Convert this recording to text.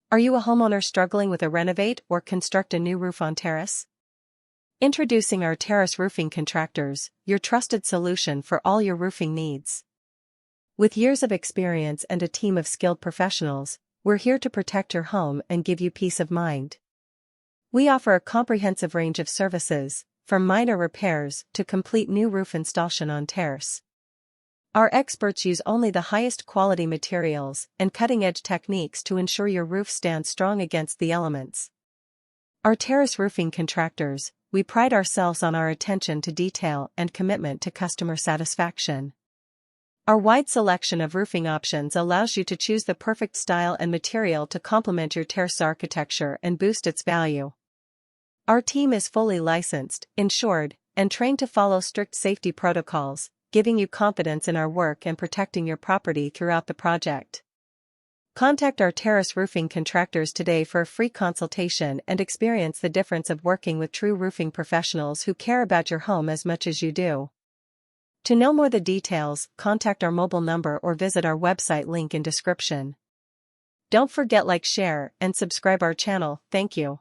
Are you a homeowner struggling with a renovate or construct a new roof on Terrace? Introducing our Terrace Roofing Contractors, your trusted solution for all your roofing needs. With years of experience and a team of skilled professionals, we're here to protect your home and give you peace of mind. We offer a comprehensive range of services, from minor repairs to complete new roof installation on Terrace. Our experts use only the highest quality materials and cutting-edge techniques to ensure your roof stands strong against the elements. Our Terrace Roofing Contractors, we pride ourselves on our attention to detail and commitment to customer satisfaction. Our wide selection of roofing options allows you to choose the perfect style and material to complement your terrace architecture and boost its value. Our team is fully licensed, insured, and trained to follow strict safety protocols, giving you confidence in our work and protecting your property throughout the project. Contact our Terrace Roofing Contractors today for a free consultation and experience the difference of working with true roofing professionals who care about your home as much as you do. To know more the details, contact our mobile number or visit our website link in description. Don't forget like, share, and subscribe our channel. Thank you.